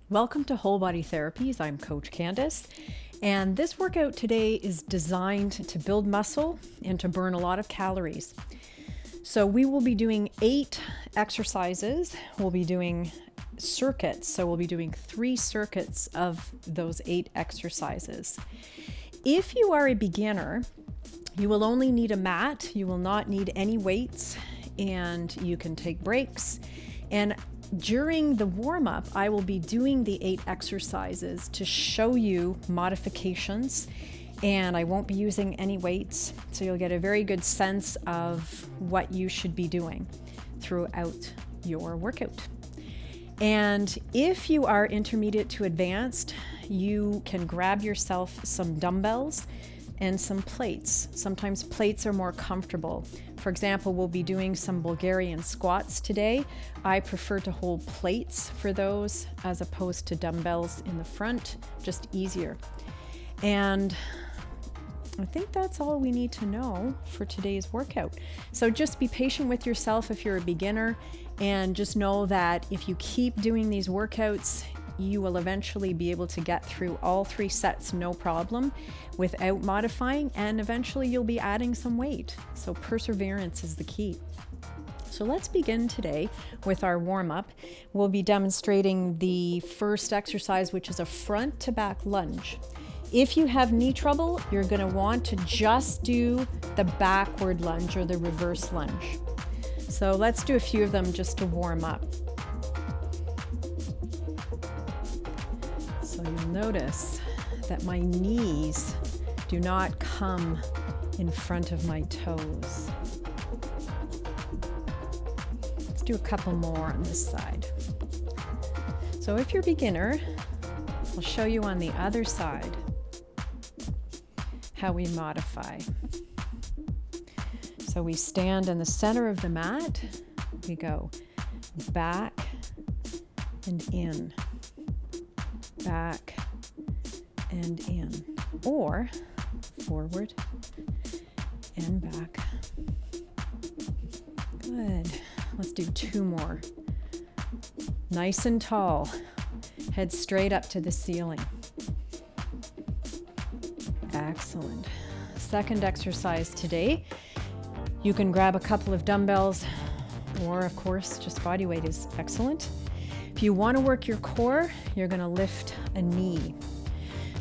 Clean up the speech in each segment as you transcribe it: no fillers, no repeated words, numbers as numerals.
Welcome to Whole Body Therapies. I'm Coach Candace, and this workout today is designed to build muscle and to burn a lot of calories. So we will be doing 8 exercises. We'll be doing circuits. So we'll be doing 3 circuits of those 8 exercises. If you are a beginner, you will only need a mat. You will not need any weights, and you can take breaks. And during the warm-up, I will be doing the 8 exercises to show you modifications, and I won't be using any weights, so you'll get a very good sense of what you should be doing throughout your workout. And if you are intermediate to advanced, you can grab yourself some dumbbells and some plates. Sometimes plates are more comfortable. For example, we'll be doing some Bulgarian squats today. I prefer to hold plates for those as opposed to dumbbells in the front, just easier. And I think that's all we need to know for today's workout. So just be patient with yourself if you're a beginner, and just know that if you keep doing these workouts, you will eventually be able to get through all 3 sets no problem without modifying, and eventually you'll be adding some weight. So perseverance is the key. So let's begin today with our warm-up. We'll be demonstrating the first exercise, which is a front to back lunge. If you have knee trouble, you're going to want to just do the backward lunge or the reverse lunge. So let's do a few of them just to warm up. So you'll notice that my knees do not come in front of my toes. Let's do a couple more on this side. So if you're a beginner, I'll show you on the other side how we modify. So we stand in the center of the mat, we go back and in, back and in, or forward and back. Good. Let's do 2 more. Nice and tall. Head straight up to the ceiling. Excellent. Second exercise today. You can grab a couple of dumbbells, or of course, just body weight is excellent. If you want to work your core, you're going to lift a knee.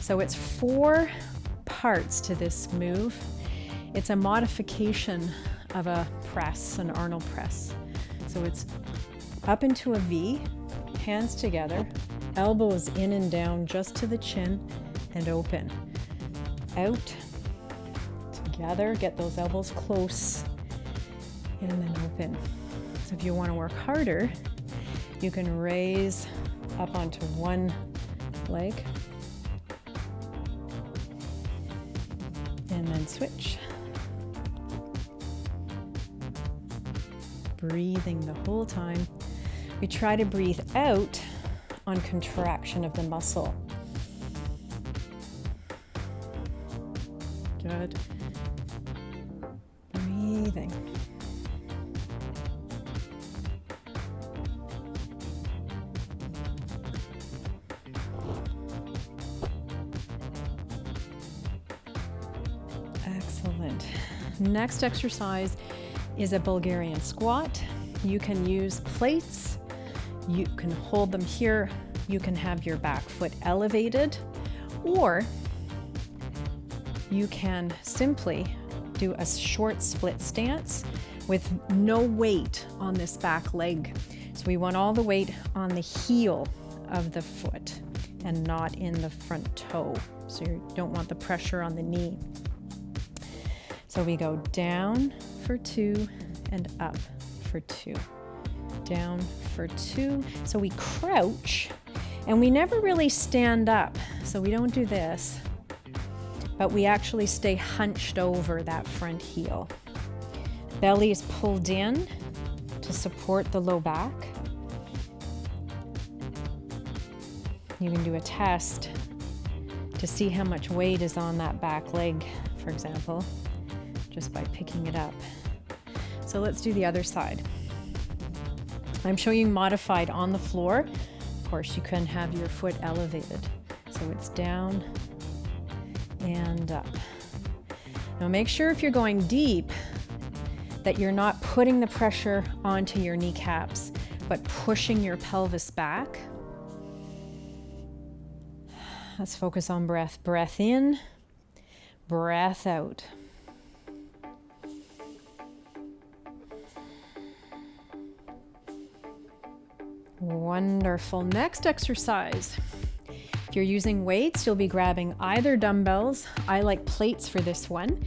So it's 4 parts to this move. It's a modification of a press, an Arnold press. So it's up into a V, hands together, elbows in and down just to the chin, and open. Out, together, get those elbows close, and then open. So if you want to work harder, you can raise up onto one leg and then switch. Breathing the whole time. We try to breathe out on contraction of the muscle. Good. Breathing. Excellent. Next exercise is a Bulgarian squat. You can use plates. You can hold them here. You can have your back foot elevated, or you can simply do a short split stance with no weight on this back leg. So we want all the weight on the heel of the foot and not in the front toe. So you don't want the pressure on the knee. So we go down for 2 and up for 2. Down for 2. So we crouch, and we never really stand up. So we don't do this, but we actually stay hunched over that front heel. Belly is pulled in to support the low back. You can do a test to see how much weight is on that back leg, for example, just by picking it up. So let's do the other side. I'm showing you modified on the floor. course, you can have your foot elevated. So it's down and up. Now make sure if you're going deep that you're not putting the pressure onto your kneecaps, but pushing your pelvis back. Let's focus on breath. Breath in, breath out. Wonderful. Next exercise. If you're using weights, you'll be grabbing either dumbbells. I like plates for this one.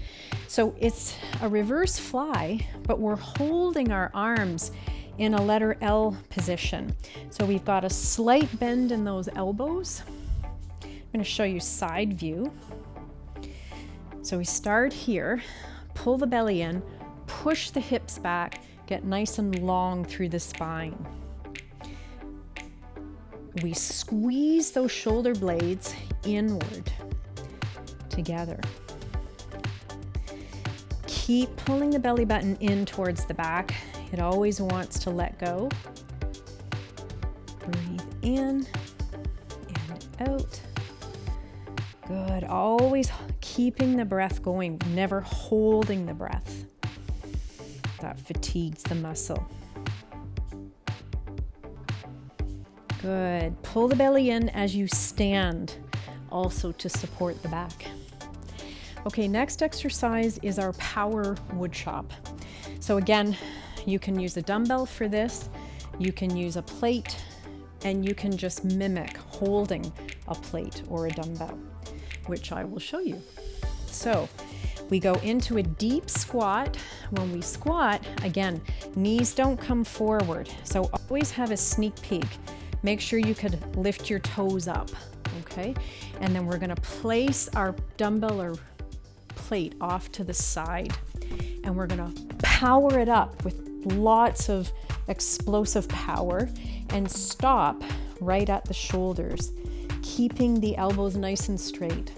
So it's a reverse fly, but we're holding our arms in a letter L position. So we've got a slight bend in those elbows. I'm going to show you side view. So we start here, pull the belly in, push the hips back, get nice and long through the spine. We squeeze those shoulder blades inward together. Keep pulling the belly button in towards the back. It always wants to let go. Breathe in and out. Good. Always keeping the breath going, never holding the breath. That fatigues the muscle. Good. Pull the belly in as you stand, also to support the back. Okay, next exercise is our power wood chop. So again, you can use a dumbbell for this, you can use a plate, and you can just mimic holding a plate or a dumbbell, which I will show you. So we go into a deep squat. When we squat, again, knees don't come forward. So always have a sneak peek. Make sure you could lift your toes up, okay? And then we're gonna place our dumbbell or plate off to the side, and we're gonna power it up with lots of explosive power and stop right at the shoulders, keeping the elbows nice and straight.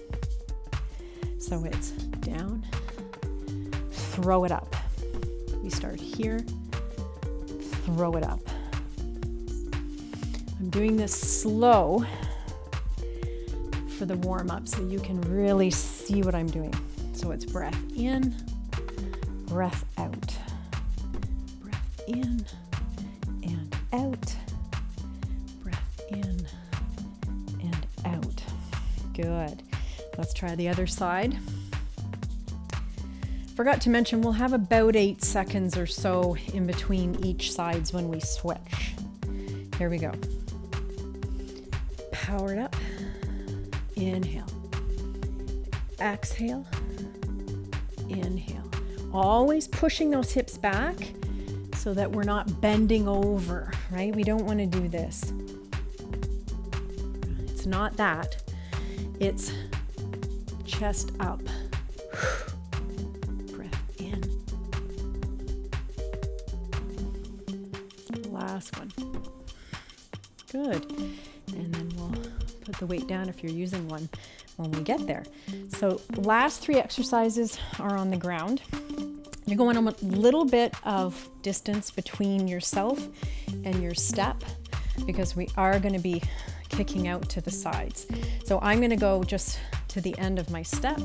So it's down, throw it up. We start here, throw it up. I'm doing this slow for the warm up so you can really see what I'm doing. So it's breath in, breath out. Breath in and out. Breath in and out. Good. Let's try the other side. Forgot to mention, we'll have about 8 seconds or so in between each sides when we switch. Here we go. Power it up. Inhale. Exhale. Inhale. Always pushing those hips back so that we're not bending over, right? We don't want to do this. It's not that. It's chest up. Breath in. Last one. Good. And then we'll put the weight down if you're using one when we get there. So last 3 exercises are on the ground. You're going on a little bit of distance between yourself and your step because we are going to be kicking out to the sides. So I'm going to go just to the end of my step.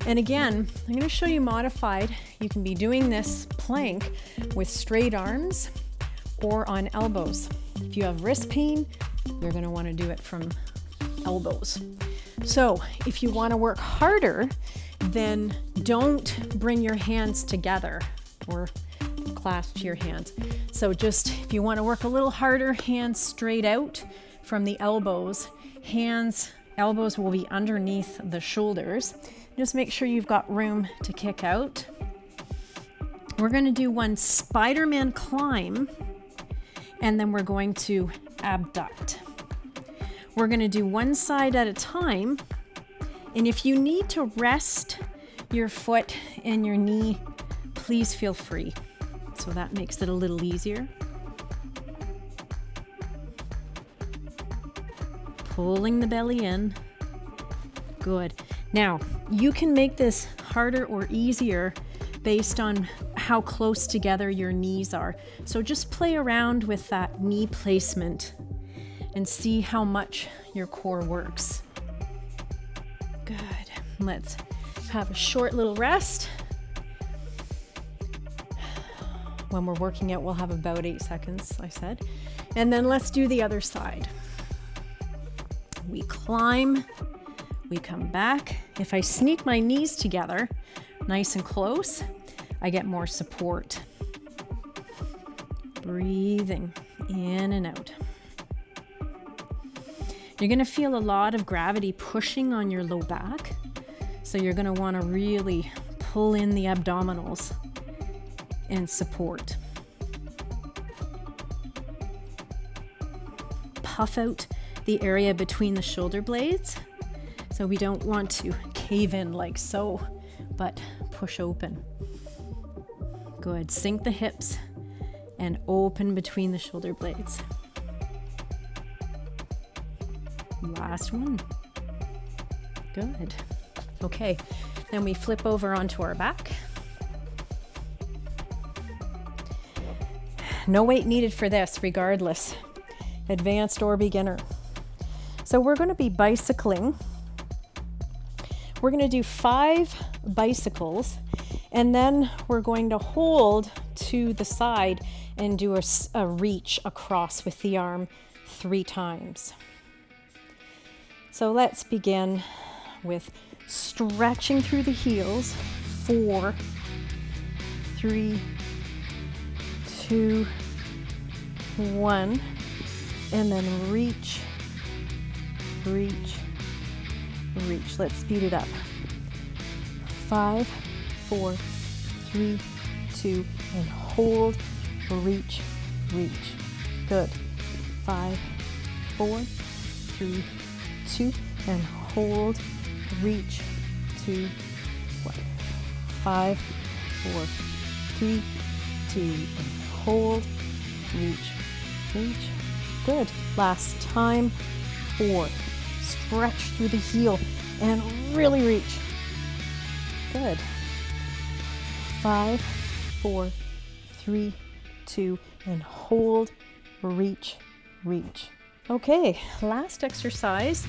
And again, I'm going to show you modified. You can be doing this plank with straight arms or on elbows. If you have wrist pain, you're going to want to do it from elbows. So if you want to work harder, then don't bring your hands together or clasp your hands. So just if you want to work a little harder, hands straight out from the elbows. Elbows will be underneath the shoulders. Just make sure you've got room to kick out. We're going to do one Spider-Man climb, and then we're going to abduct. We're going to do one side at a time, and if you need to rest your foot and your knee, please feel free. So that makes it a little easier. Pulling the belly in. Good. Now, you can make this harder or easier based on how close together your knees are. So just play around with that knee placement. and see how much your core works. Good. Let's have a short little rest. When we're working out, we'll have about 8 seconds, I said. And then let's do the other side. We climb, we come back. If I sneak my knees together, nice and close, I get more support. Breathing in and out. You're going to feel a lot of gravity pushing on your low back. So you're going to want to really pull in the abdominals and support. Puff out the area between the shoulder blades. So we don't want to cave in like so, but push open. Good. Sink the hips and open between the shoulder blades. Last one. Good. Okay, then we flip over onto our back. No weight needed for this, regardless, advanced or beginner. So we're going to be bicycling. We're going to do 5 bicycles, and then we're going to hold to the side and do a reach across with the arm 3 times. So let's begin with stretching through the heels. 4, 3, 2, 1, and then reach, reach, reach. Let's speed it up. 5, 4, 3, 2, and hold, reach, reach. Good. 5, 4, 3, 2, and hold, reach, 2, 1. 5, 4, 3, 2, and hold, reach, reach. Good. Last time. 4. Stretch through the heel and really reach. Good. 5, 4, 3, 2, and hold, reach, reach. Okay, last exercise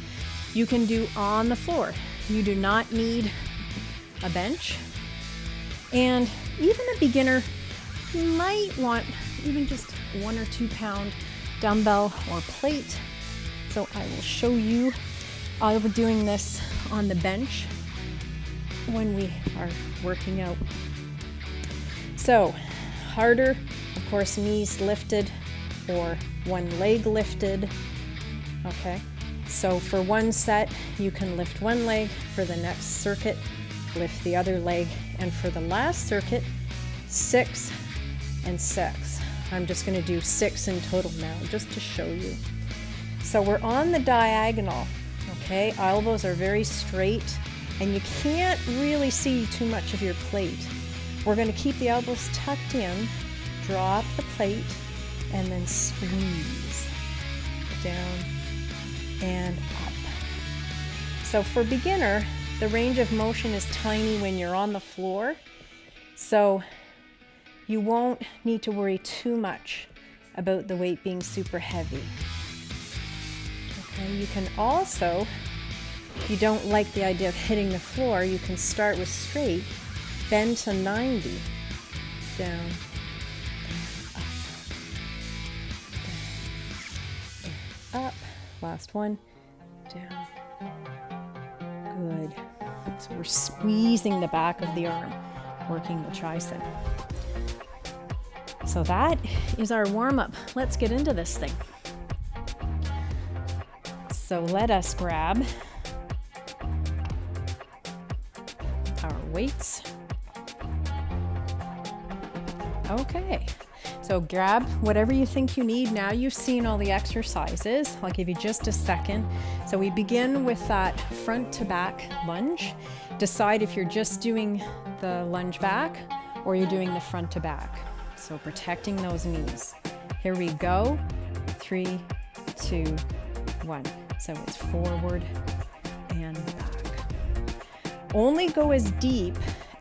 you can do on the floor. You do not need a bench. And even a beginner, you might want even just 1 or 2 pound dumbbell or plate. So I will show you. I'll be doing this on the bench when we are working out. So harder, of course, knees lifted or one leg lifted. Okay, so for one set, you can lift one leg. For the next circuit, lift the other leg. And for the last circuit, 6 and 6. I'm just going to do 6 in total now, just to show you. So we're on the diagonal, okay? Elbows are very straight, and you can't really see too much of your plate. We're going to keep the elbows tucked in, drop the plate, and then squeeze down and up. So for beginner, the range of motion is tiny when you're on the floor, so you won't need to worry too much about the weight being super heavy. Okay, you can also, if you don't like the idea of hitting the floor, you can start with straight, bend to 90, down, up, down, up. Last one, down. Good. So we're squeezing the back of the arm, working the tricep. So that is our warm-up. Let's get into this thing. So let us grab our weights. Okay, so grab whatever you think you need. Now you've seen all the exercises. I'll give you just a second. So we begin with that front to back lunge. Decide if you're just doing the lunge back or you're doing the front to back. So protecting those knees. Here we go. 3, 2, 1. So it's forward and back. Only go as deep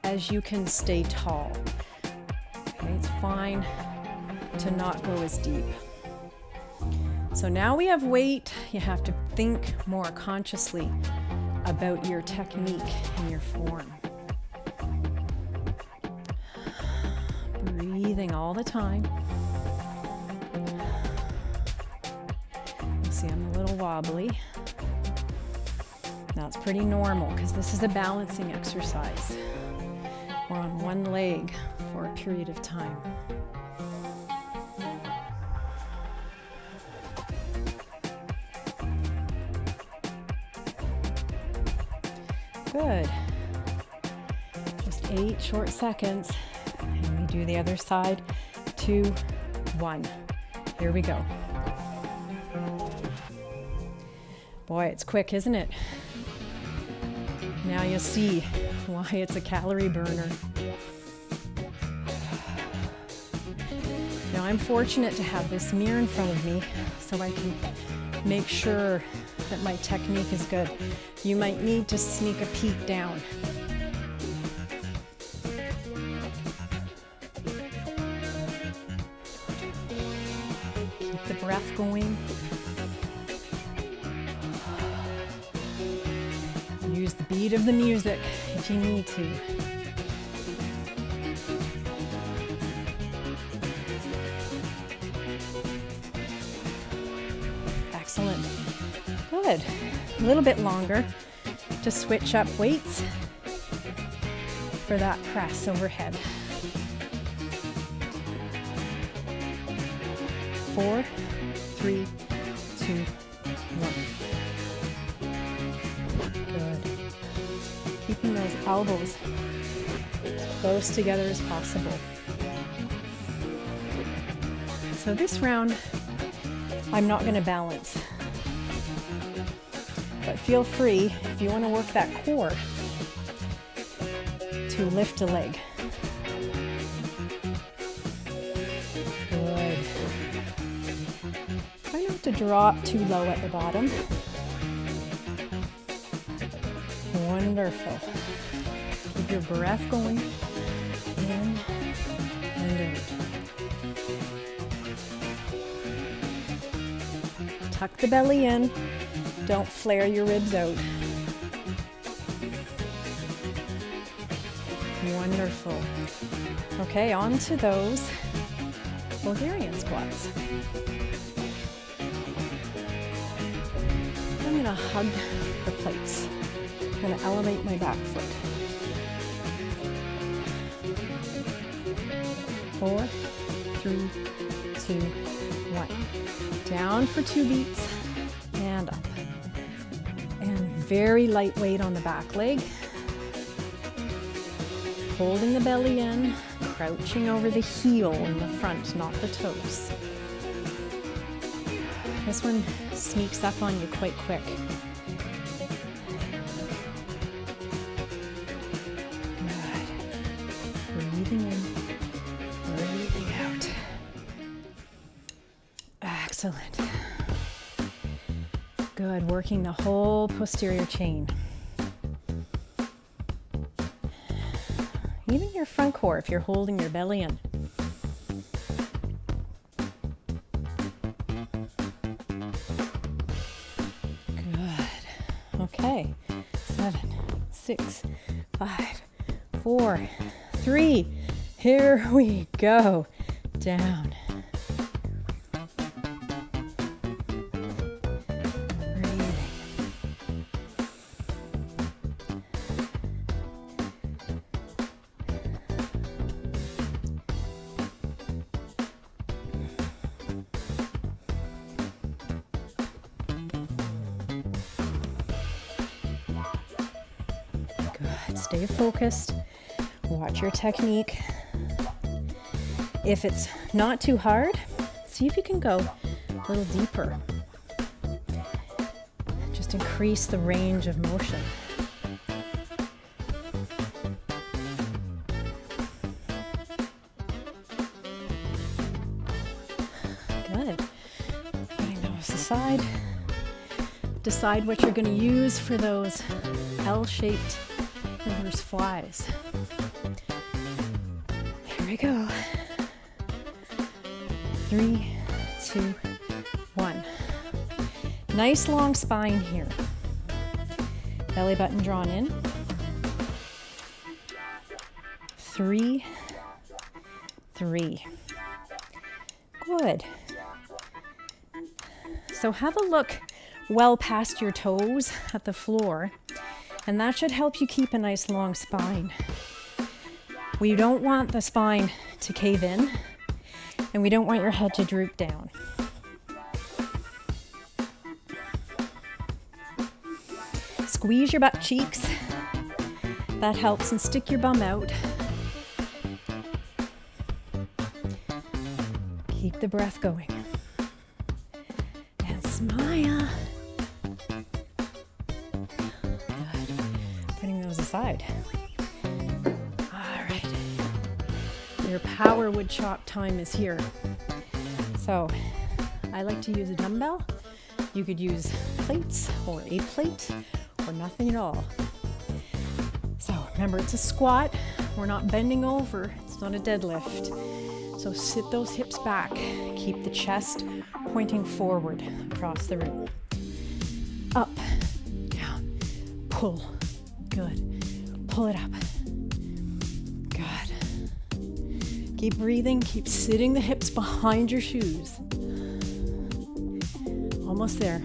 as you can stay tall. Okay, it's fine to not go as deep. So now we have weight, you have to think more consciously about your technique and your form. Breathing all the time. You see I'm a little wobbly. That's pretty normal because this is a balancing exercise. We're on one leg for a period of time. Good. Just 8 short seconds. And we do the other side. 2, 1. Here we go. Boy, it's quick, isn't it? Now you'll see why it's a calorie burner. Now I'm fortunate to have this mirror in front of me so I can make sure that my technique is good. You might need to sneak a peek down. Keep the breath going. Use the beat of the music if you need to. Excellent. Good. A little bit longer to switch up weights for that press overhead. 4, 3, 2, 1. Good. Keeping those elbows as close together as possible. So this round, I'm not going to balance. But feel free, if you want to work that core, to lift a leg. Good. Try not to drop too low at the bottom. Wonderful. Keep your breath going. In and out. Tuck the belly in. Don't flare your ribs out. Wonderful. Okay, on to those Bulgarian squats. I'm going to hug the plates. I'm going to elevate my back foot. 4, 3, 2, 1. Down for 2 beats and up. And very lightweight on the back leg. Holding the belly in, crouching over the heel in the front, not the toes. This one sneaks up on you quite quick. Good. Breathing in, breathing out. Excellent. Good, working the whole posterior chain. Even your front core if you're holding your belly in. Good. Okay. 7, 6, 5, 4, 3. Here we go. Down. Stay focused, watch your technique. If it's not too hard, see if you can go a little deeper. Just increase the range of motion. Good. Putting those aside. Decide what you're going to use for those L-shaped reverse flies. Here we go. 3, 2, 1. Nice long spine here. Belly button drawn in. 3, 3. Good. So have a look well past your toes at the floor, and that should help you keep a nice long spine. We don't want the spine to cave in, and we don't want your head to droop down. Squeeze your butt cheeks. That helps, and stick your bum out. Keep the breath going. And smile. Good. Putting those aside. All right. Your power wood chop time is here. So I like to use a dumbbell. You could use plates or a plate or nothing at all. So remember, it's a squat. We're not bending over. It's not a deadlift. So sit those hips back. Keep the chest pointing forward across the room. Up, down, pull. Good. Pull it up. Good. Keep breathing. Keep sitting the hips behind your shoes. Almost there.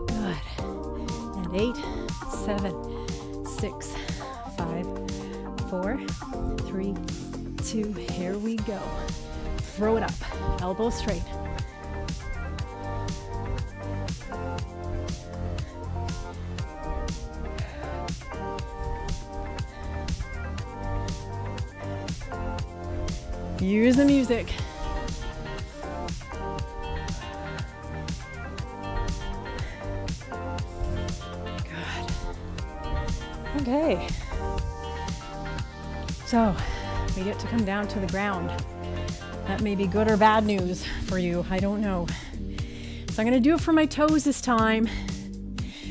Good. And 8, 7, 6, 5, 4, 3, 2. Here we go. Throw it up. Elbow straight. Use the music. Good. Okay. So we get to come down to the ground. That may be good or bad news for you. I don't know. So I'm going to do it for my toes this time.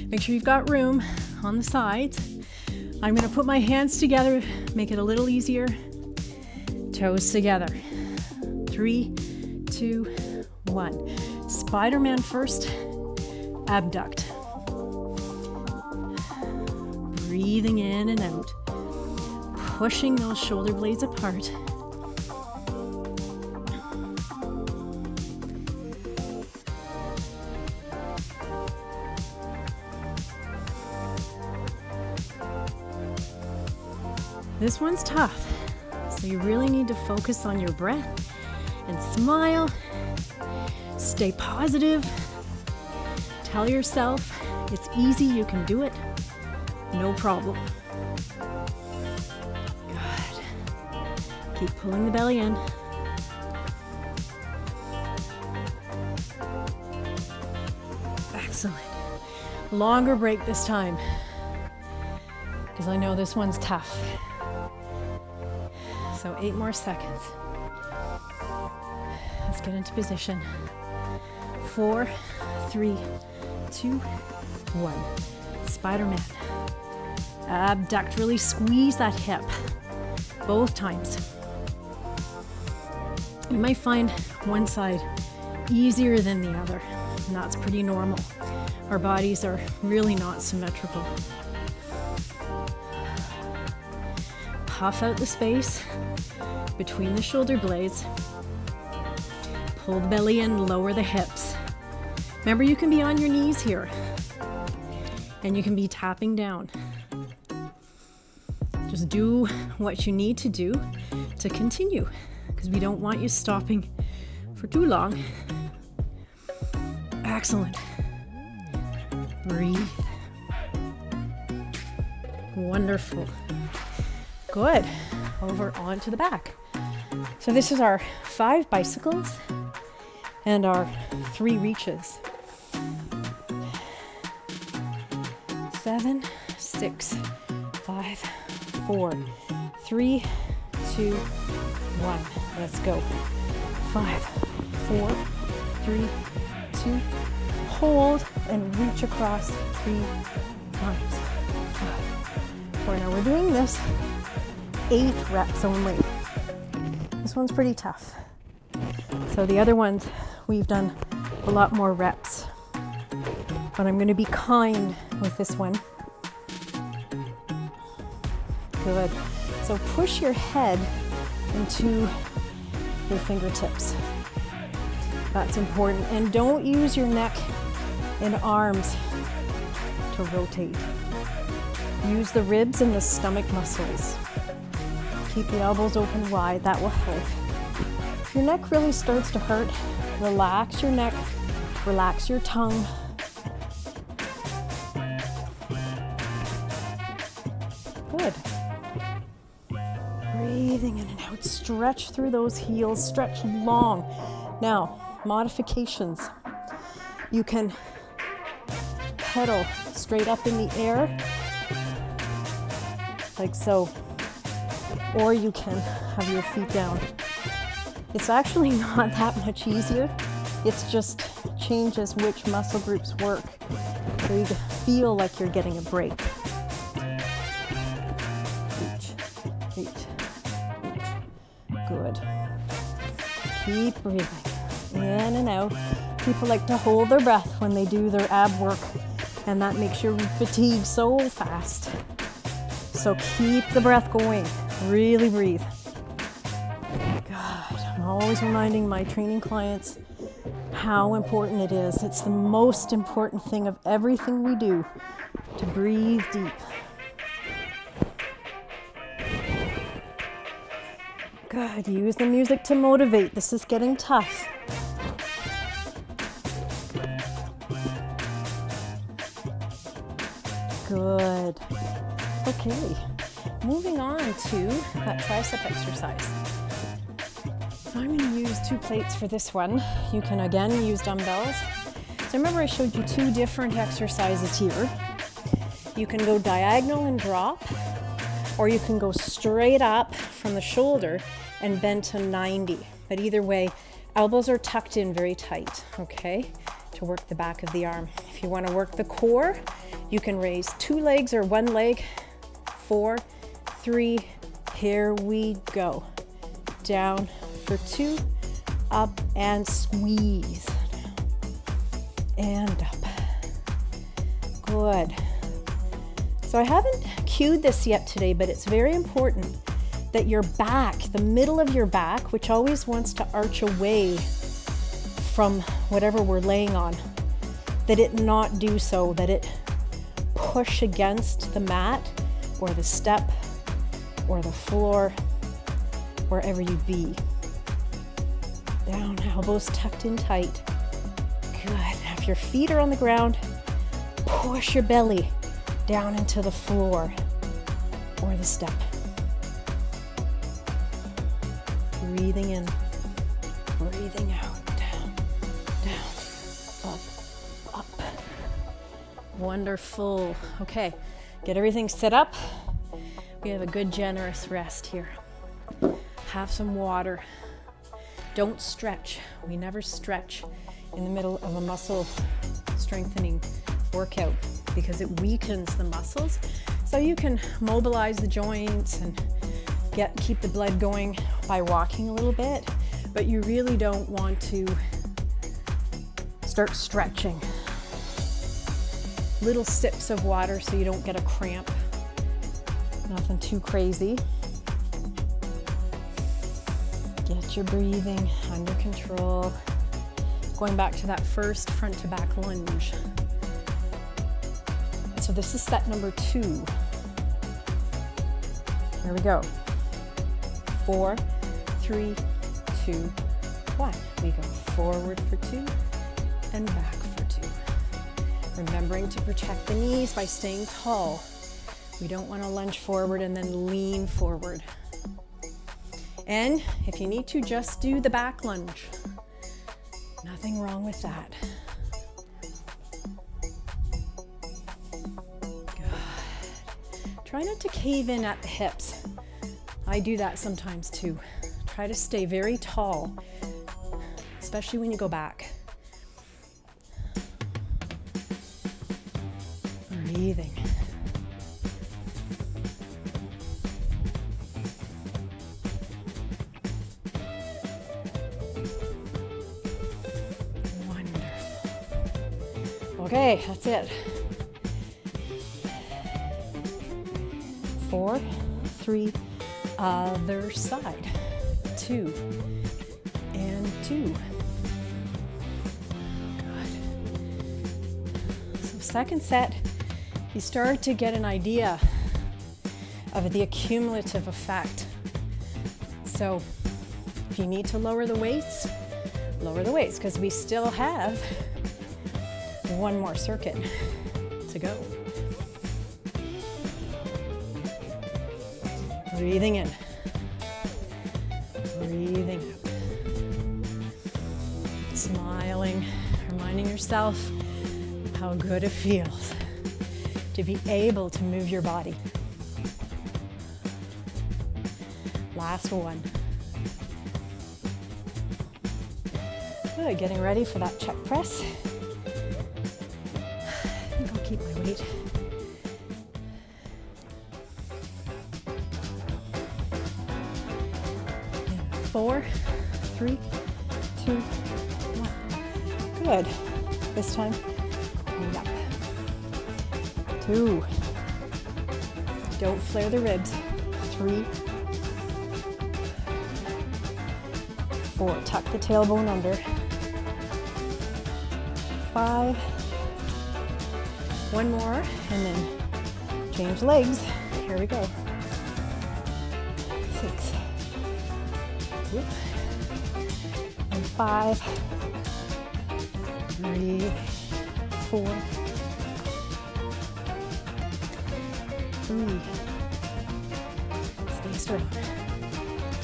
Make sure you've got room on the sides. I'm going to put my hands together, make it a little easier. Toes together. 3, 2, 1. Spider-Man first. Abduct. Breathing in and out. Pushing those shoulder blades apart. This one's tough. So you really need to focus on your breath and smile. Stay positive. Tell yourself it's easy, you can do it. No problem. Good. Keep pulling the belly in. Excellent. Longer break this time, because I know this one's tough. So 8 more seconds. Let's get into position. 4, 3, 2, 1. Spider-Man. Abduct, really squeeze that hip. Both times. You might find one side easier than the other, and that's pretty normal. Our bodies are really not symmetrical. Puff out the space between the shoulder blades. Pull the belly in, lower the hips. Remember, you can be on your knees here, and you can be tapping down. Just do what you need to do to continue, because we don't want you stopping for too long. Excellent. Breathe. Wonderful. Good. Over onto the back. So this is our 5 bicycles and our 3 reaches. 7, 6, 5, 4, 3, 2, 1. Let's go. 5, 4, 3, 2. Hold and reach across 3 times. 5, 4. Now we're doing this 8 reps only. This one's pretty tough. So the other ones, we've done a lot more reps. But I'm going to be kind with this one. Good. So push your head into your fingertips. That's important. And don't use your neck and arms to rotate. Use the ribs and the stomach muscles. Keep the elbows open wide. That will help. If your neck really starts to hurt, relax your neck, relax your tongue. Good. Breathing in and out. Stretch through those heels. Stretch long. Now, modifications. You can pedal straight up in the air, like so, or you can have your feet down. It's actually not that much easier. It's just changes which muscle groups work, so you feel like you're getting a break. Reach, reach, reach. Good. Keep breathing in and out. People like to hold their breath when they do their ab work, and that makes you fatigue so fast. So keep the breath going. Really breathe. God, I'm always reminding my training clients how important it is. It's the most important thing of everything we do, to breathe deep. Good. Use the music to motivate. This is getting tough. Good. Okay, moving on to that tricep exercise. So I'm going to use 2 plates for this one. You can again use dumbbells. So remember I showed you 2 different exercises here. You can go diagonal and drop, or you can go straight up from the shoulder and bend to 90. But either way, elbows are tucked in very tight, okay, to work the back of the arm. If you want to work the core, you can raise 2 legs or 1 leg. 4, 3, here we go. Down for 2, up and squeeze. And up. Good. So I haven't cued this yet today, but it's very important that your back, the middle of your back, which always wants to arch away from whatever we're laying on, that it not do so, that it push against the mat or the step or the floor, wherever you be. Down, elbows tucked in tight. Good. Now if your feet are on the ground, push your belly down into the floor or the step. Breathing in, breathing out, down, down, up. Wonderful. Okay, get everything set up. We have a good generous rest here. Have some water. Don't stretch. We never stretch in the middle of a muscle strengthening workout because it weakens the muscles. So you can mobilize the joints and keep the blood going by walking a little bit, but you really don't want to start stretching. Little sips of water so you don't get a cramp. Nothing too crazy. Get your breathing under control. Going back to that first front to back lunge. So this is set number 2. Here we go. 4, 3, 2, 1. We go forward for 2 and back for 2. Remembering to protect the knees by staying tall. We don't want to lunge forward and then lean forward. And if you need to, just do the back lunge. Nothing wrong with that. Good. Try not to cave in at the hips. I do that sometimes too. Try to stay very tall, especially when you go back. Breathing. Okay, that's it. 4, 3, other side. 2 and 2. Good. So second set, you start to get an idea of the accumulative effect. So if you need to lower the weights because we still have one more circuit to go. Breathing in, breathing out, smiling, reminding yourself how good it feels to be able to move your body. Last one. Good, getting ready for that check press. I think I'll keep my weight. And 4, 3, 2, 1. Good. This time, up. 2. Don't flare the ribs. 3, 4. Tuck the tailbone under. 5. One more, and then change legs. Here we go. 6. Whoop. And 5. 3, 4. 3. Stay strong.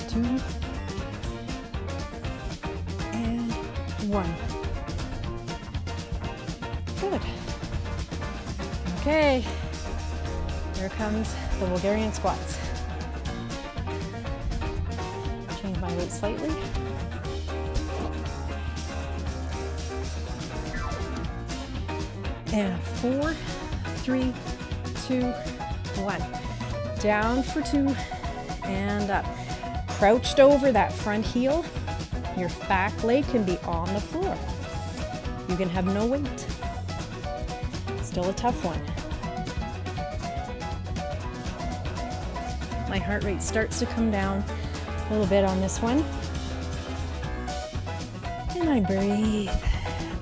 2. And 1. Good. Okay, here comes the Bulgarian squats. Change my weight slightly. And 4, 3, 2, 1. Down for 2 and up. Crouched over that front heel. Your back leg can be on the floor. You can have no weight. Still a tough one. My heart rate starts to come down a little bit on this one. And I breathe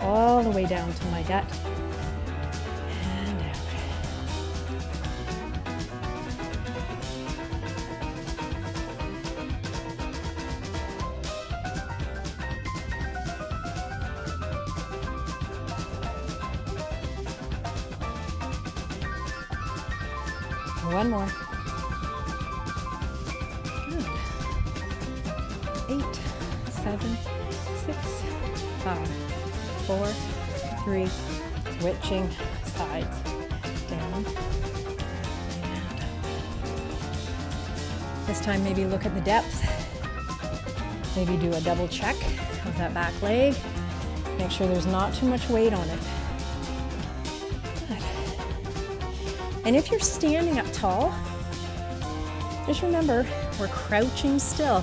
all the way down to my gut. And out. One more. Good. 8, 7, 6, 5, 4, 3. Switching sides. Down and up. This time maybe look at the depth. Maybe do a double check of that back leg. Make sure there's not too much weight on it. And if you're standing up tall, just remember we're crouching still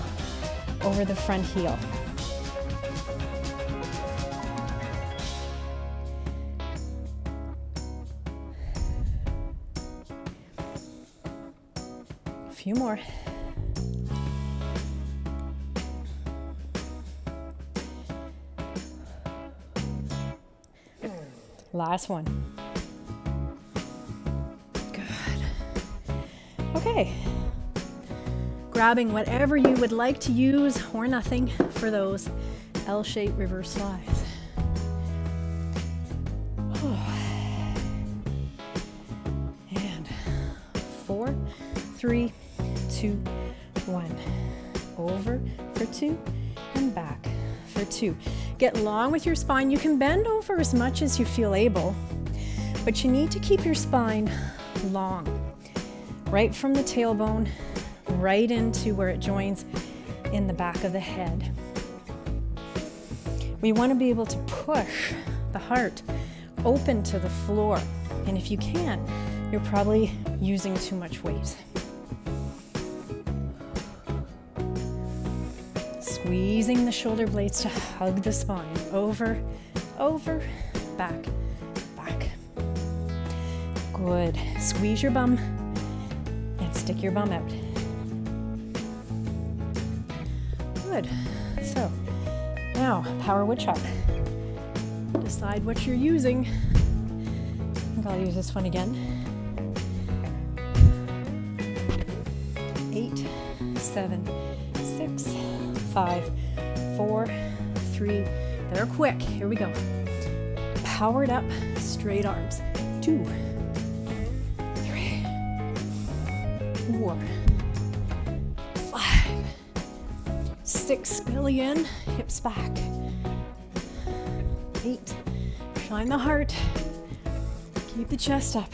over the front heel. A few more. Last one. Okay, grabbing whatever you would like to use or nothing for those L-shaped reverse flies. And 4, 3, 2, 1. Over for 2 and back for 2. Get long with your spine. You can bend over as much as you feel able, but you need to keep your spine long. Right from the tailbone, right into where it joins in the back of the head. We want to be able to push the heart open to the floor. And if you can't, you're probably using too much weight. Squeezing the shoulder blades to hug the spine. Over, over, back, back. Good. Squeeze your bum and stick your bum out. Good. So now power wood chop. Decide what you're using. I think I'll use this one again. 8, 7, 6, 5, 4, 3. They're quick. Here we go. Powered up, straight arms. 2, 3, 4, 5, 6. Belly in, hips back. 8. Shine the heart. Keep the chest up.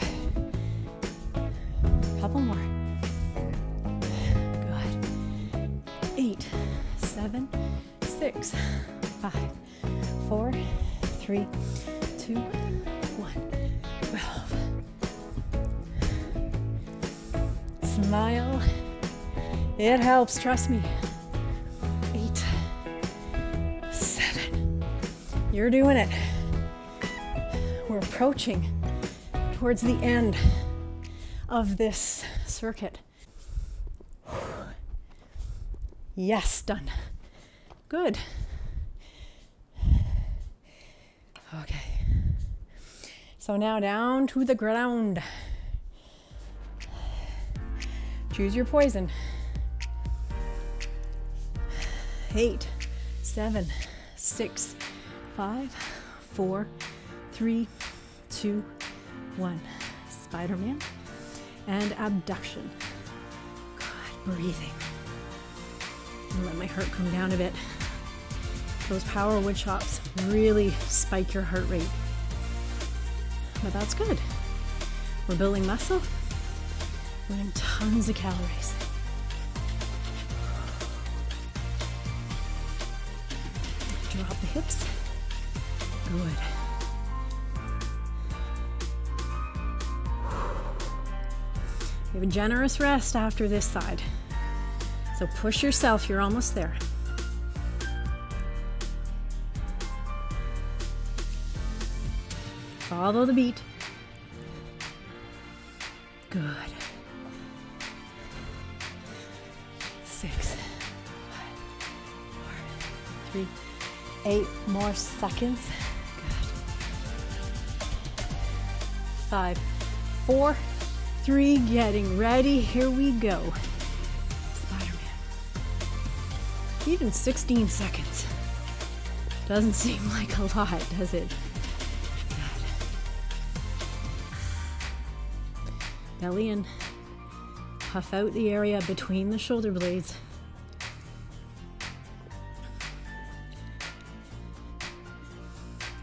Couple more. Good. 8, 7, 6, 5, 4, 3, 2, 1. 12. Smile. It helps, trust me. 8, 7. You're doing it. We're approaching towards the end of this circuit. Yes, done. Good. Okay. So now down to the ground. Choose your poison. 8, 7, 6, 5, 4, 3, 2, 1. Spider-Man and abduction. Good. Breathing. And let my heart come down a bit. Those power wood chops really spike your heart rate. But that's good. We're building muscle, burning tons of calories. Drop the hips. Good. You have a generous rest after this side. So push yourself, you're almost there. Follow the beat. Good. 6, 5, 4, 3, 8 more seconds. Good. 5, 4, 3, getting ready. Here we go. Spider-Man. Even 16 seconds. Doesn't seem like a lot, does it? Belly in. Puff out the area between the shoulder blades.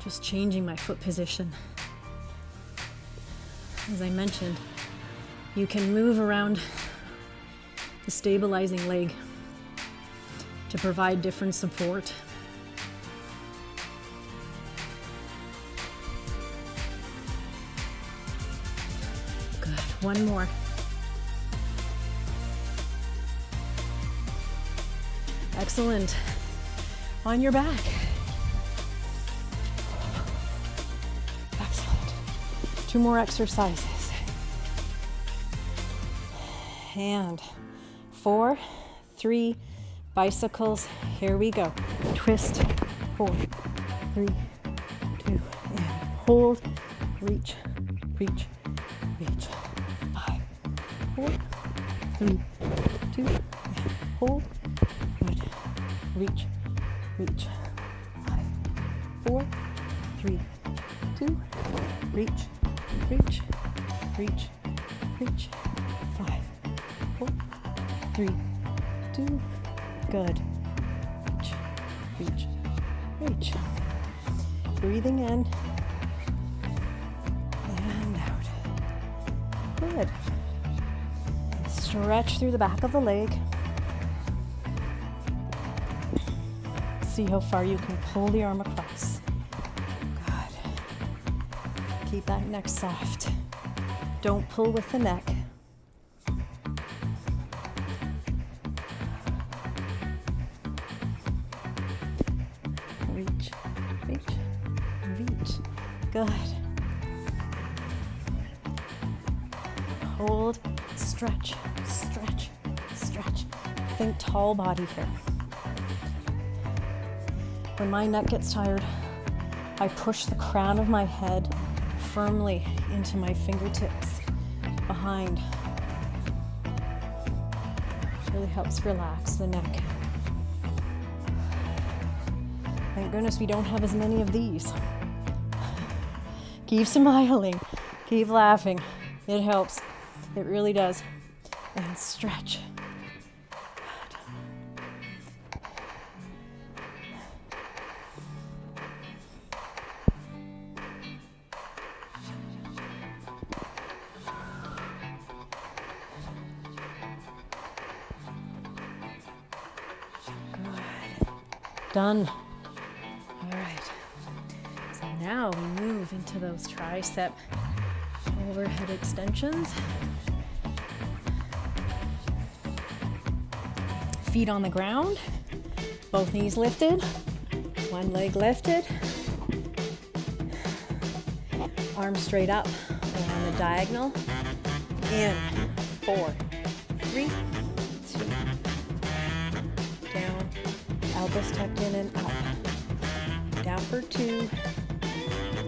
Just changing my foot position. As I mentioned, you can move around the stabilizing leg to provide different support. Good. One more. Excellent. On your back. Excellent. 2 more exercises. And 4, 3, bicycles. Here we go. Twist. 4, 3, 2, and hold. Reach, reach, reach. 5, 4, 3, 2, and hold. Good. Reach, reach. 5, 4, 3, 2, reach, reach, reach, reach. 5, 4, 3, 2. Good. Reach, reach, reach. Breathing in and out. Good. Stretch through the back of the leg. See how far you can pull the arm across. Good. Keep that neck soft. Don't pull with the neck. Reach, reach, reach. Good. hold, stretch, stretch, stretch. Think tall body here. When my neck gets tired, I push the crown of my head firmly into my fingertips behind. Really helps relax the neck. Thank goodness we don't have as many of these. Keep smiling, keep laughing. It helps, it really does. And stretch. Done. All right. So now we move into those tricep overhead extensions. Feet on the ground, both knees lifted, one leg lifted, arms straight up along the diagonal. In 4, 3, 2, down. Elbows tucked in and up. Down for 2,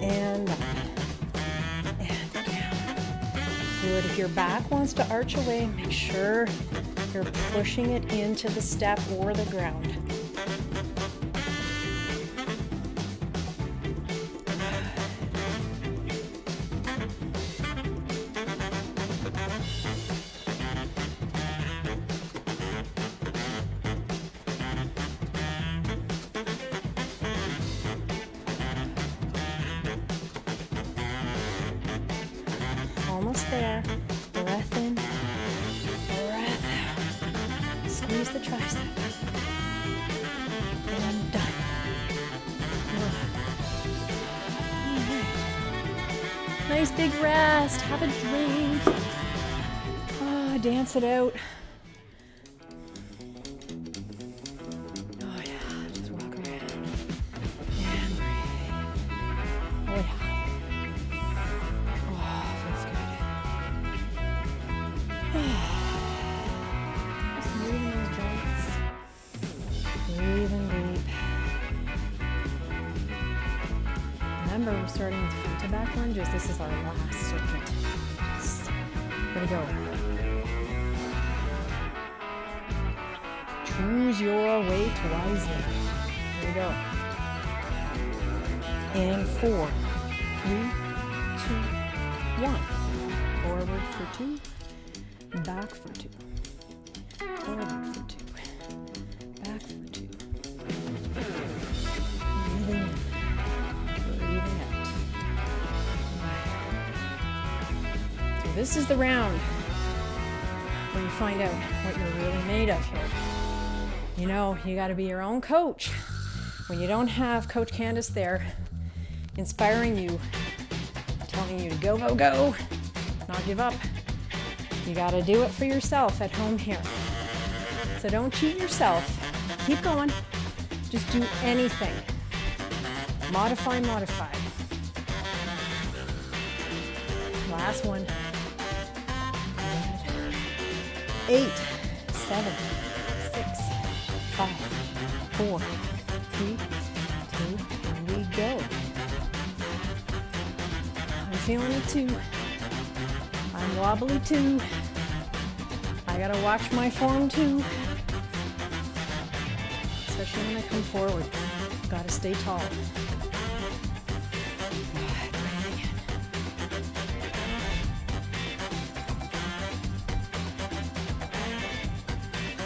and up, and down. Good. If your back wants to arch away, make sure you're pushing it into the step or the ground. Almost there. Breath in, breath out. Squeeze the tricep. And done. All right. Nice big rest. Have a drink. Oh, dance it out. Oh yeah, just walk around. And breathe. Oh yeah. Just moving those joints. Breathing deep. Remember, we're starting with front to back lunges. This is our last circuit. Here we go. Choose your weight wisely. Here we go. And 4, 3, 2, 1. Forward for 2. Back for 2. Forward for 2. Back for 2. Breathing in. Breathing out. So this is the round where you find out what you're really made of here. You know, you got to be your own coach. When you don't have Coach Candace there inspiring you, telling you to go, go, go, not give up. You got to do it for yourself at home here. So don't cheat yourself. Keep going. Just do anything. Modify, modify. Last one. 8, 7, 6, 5, 4, 3, 2, and we go. I'm feeling it too. I'm wobbly too. I gotta watch my form too. Especially when I come forward. Gotta stay tall.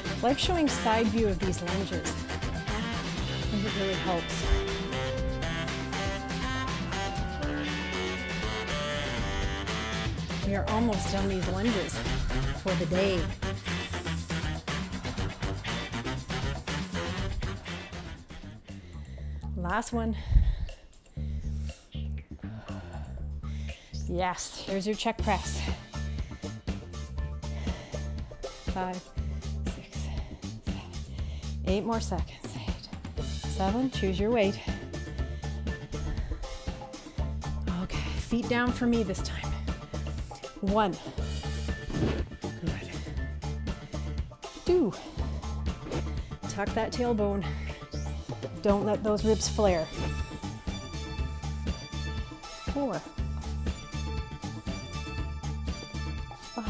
I like showing side view of these lunges. I think it really helps. We are almost done these lunges for the day. Last one. Yes, here's your check press. 5, 6, 7, 8 more seconds. 8, 7, choose your weight. Okay, feet down for me this time. 1, 2. Tuck that tailbone. Don't let those ribs flare. 4. 5.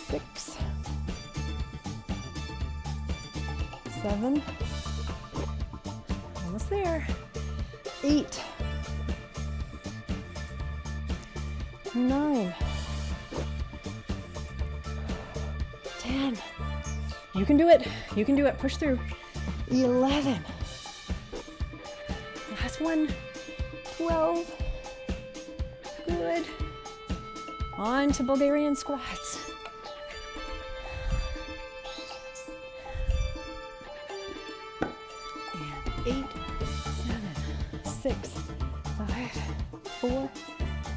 Good. 6. 7. Almost there. 8. 9. 10. You can do it. You can do it. Push through. 11. Last one. 12. Good. On to Bulgarian squats. And 8, 7, 6, 5, 4,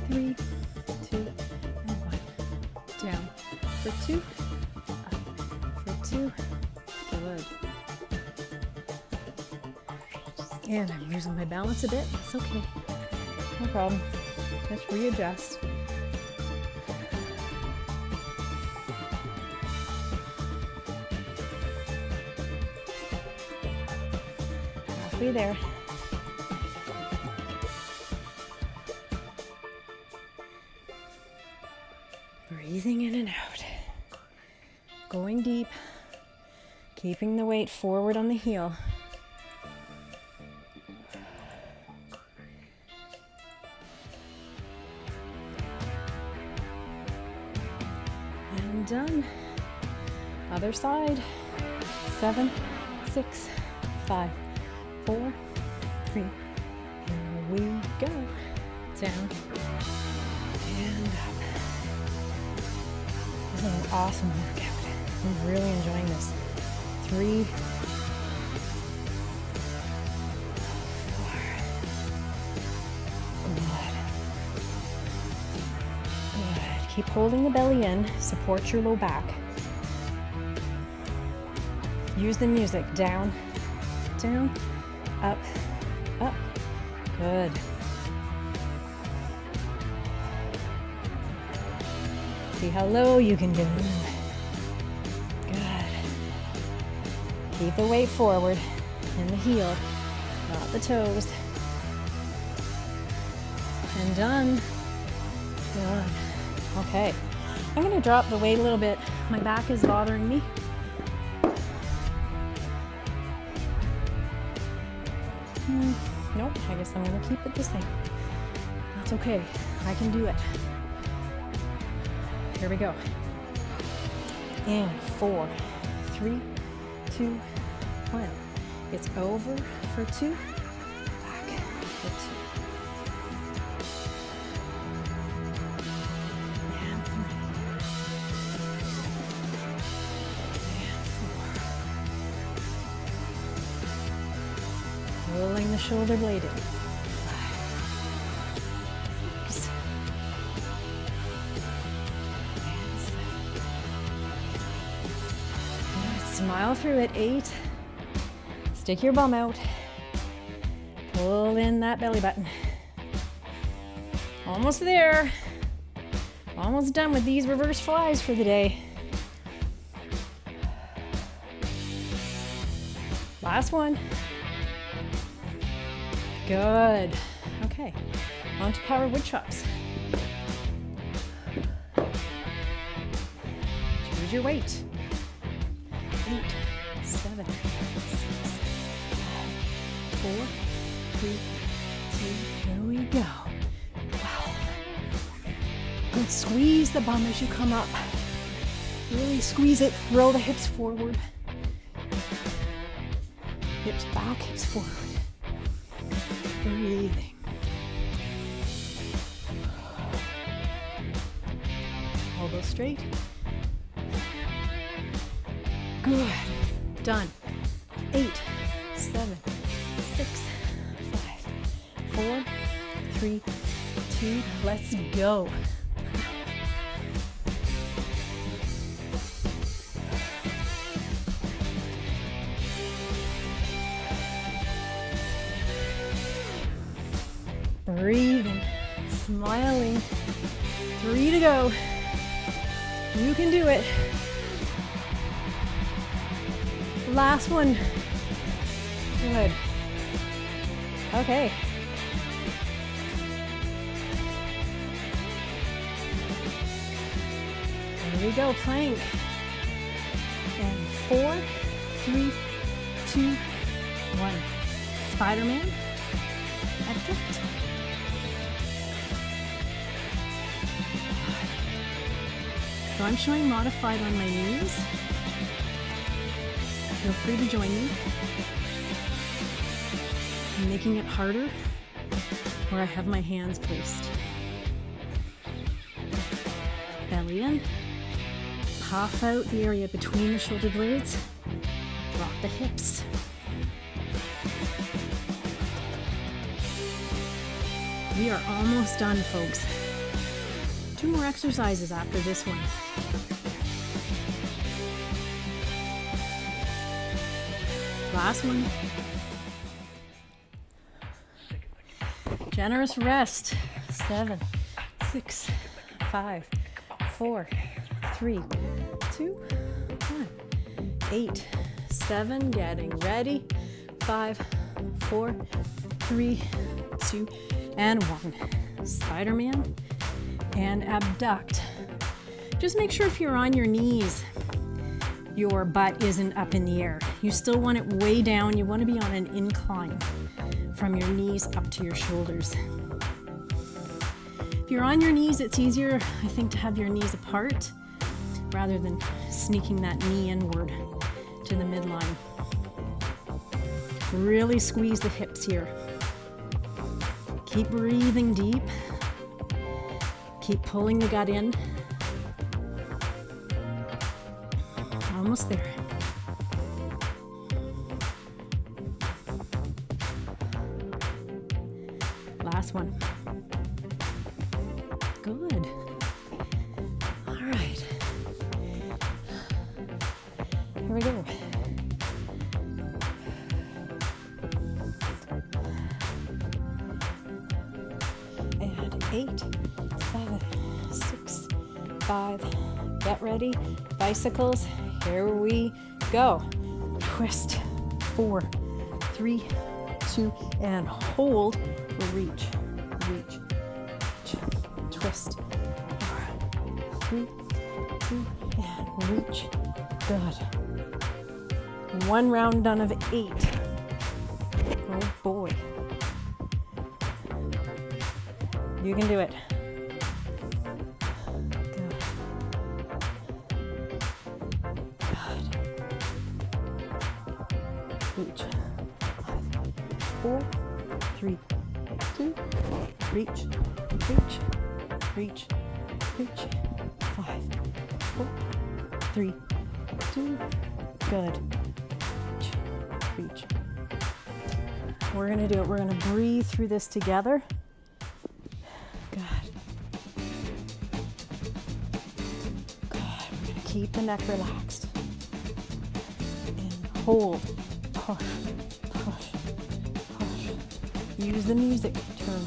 3, 2, and 1. Down for 2. Up for 2. Good. And I'm losing my balance a bit. That's okay. No problem. Just readjust. Halfway there. Breathing in and out. Going deep. Keeping the weight forward on the heel. And done. Other side. 7, 6, 5, 4, 3. Here we go. Down and up. This is an awesome workout. I'm really enjoying this. 3, 4. Good. Good. Keep holding the belly in. Support your low back. Use the music. Down, down, up, up. Good. See how low you can go. Good. Keep the weight forward in the heel, not the toes. And done. Good. Okay. I'm going to drop the weight a little bit. My back is bothering me. Nope, I guess I'm going to keep it the same. That's okay. I can do it. Here we go. And 4, 3, 2, 1. It's over for 2. Back for 2. And 3. And 4. Rolling the shoulder blade in. 5, 6. Smile through it. 8. Stick your bum out. Pull in that belly button. Almost there. Almost done with these reverse flies for the day. Last one. Good. Okay. On to power wood chops. Choose your weight. 8, 7, 6, 5, 4, 3, 2, here we go. 12. And squeeze the bum as you come up. Really squeeze it, throw the hips forward. Hips back, hips forward. Breathing. Elbow straight. Good. Done. 8, 7, 6, 5, 4, 3, 2. Let's go. Breathing, smiling. 3 to go. You can do it. Last one. Good. Okay. There we go, plank. And 4, 3, 2, 1. Spider-Man. Abduct. So I'm showing modified on my knees. Feel free to join me. I'm making it harder where I have my hands placed. Belly in. Puff out the area between the shoulder blades. Drop the hips. We are almost done, folks. 2 more exercises after this one. Last one. Generous rest. 7, 6, 5, 4, 3, 2, 1. 8, 7, getting ready. 5, 4, 3, 2, and 1. Spider-Man and abduct. Just make sure if you're on your knees, your butt isn't up in the air. You still want it way down. You want to be on an incline from your knees up to your shoulders. If you're on your knees, it's easier, I think, to have your knees apart rather than sneaking that knee inward to the midline. Really squeeze the hips here. Keep breathing deep. Keep pulling the gut in. Almost there. Last one. Good. All right. Here we go. And 8, 7, 6, 5. Get ready. Bicycles. Here we go. Twist. 4, 3, 2, and hold. Reach, reach, twist. 4, 3, 2, and reach. Good. 1 round done of 8. Oh boy. You can do it. Reach. 5, 4, 3, 2, reach, reach, reach, reach. 5, 4, 3, 2, good. Reach, reach. We're gonna do it. We're gonna breathe through this together. Good. Good. We're gonna keep the neck relaxed. And hold. Push, push, push. Use the music. Turn,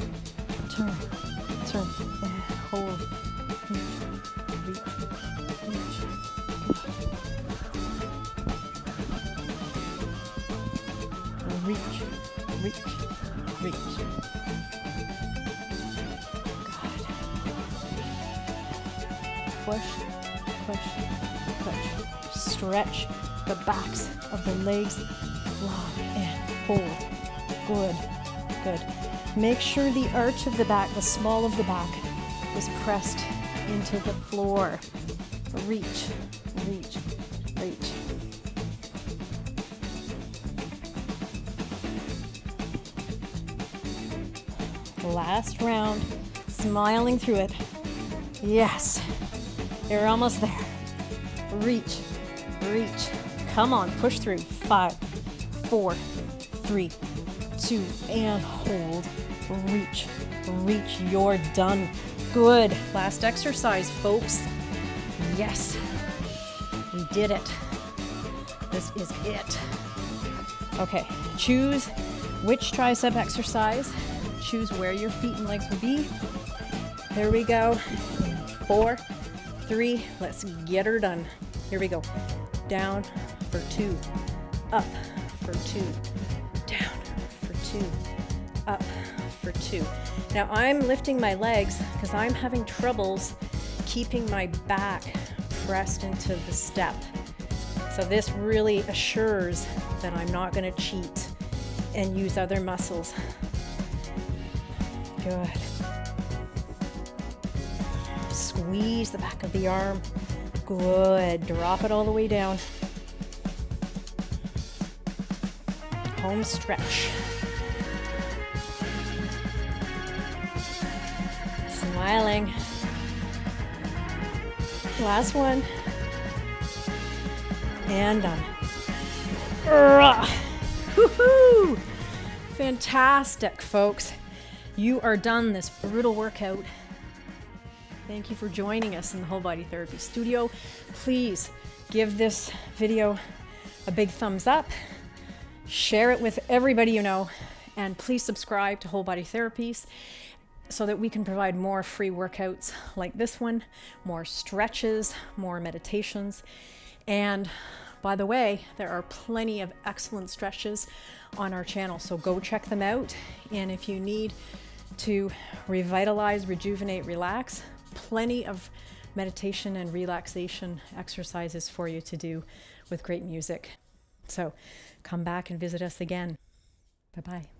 turn, turn, and hold. Reach, reach, reach. Reach, reach, reach. Good. Push, push, push. Stretch the backs of the legs. Long and hold. Good, good. Make sure the arch of the back, the small of the back, is pressed into the floor. Reach, reach, reach. Last round, smiling through it. Yes, you're almost there. Reach, reach. Come on, push through. 5, 4, 3, 2, and hold. Reach, reach. You're done. Good. Last exercise, folks. Yes, we did it. This is it. Okay, choose which tricep exercise. Choose where your feet and legs will be. There we go. 4, 3. Let's get her done. Here we go. Down for 2, up for 2, down for 2, up for 2. Now I'm lifting my legs because I'm having troubles keeping my back pressed into the step. So this really assures that I'm not going to cheat and use other muscles. Good. Squeeze the back of the arm. Good. Drop it all the way down. Home stretch. Smiling. Last one. And done. Woohoo! Fantastic, folks. You are done this brutal workout. Thank you for joining us in the Whole Body Therapy Studio. Please give this video a big thumbs up. Share it with everybody you know. And please subscribe to Whole Body Therapies so that we can provide more free workouts like this one, more stretches, more meditations. And by the way, there are plenty of excellent stretches on our channel, so go check them out. And if you need to revitalize, rejuvenate, relax, plenty of meditation and relaxation exercises for you to do with great music. So come back and visit us again. Bye-bye.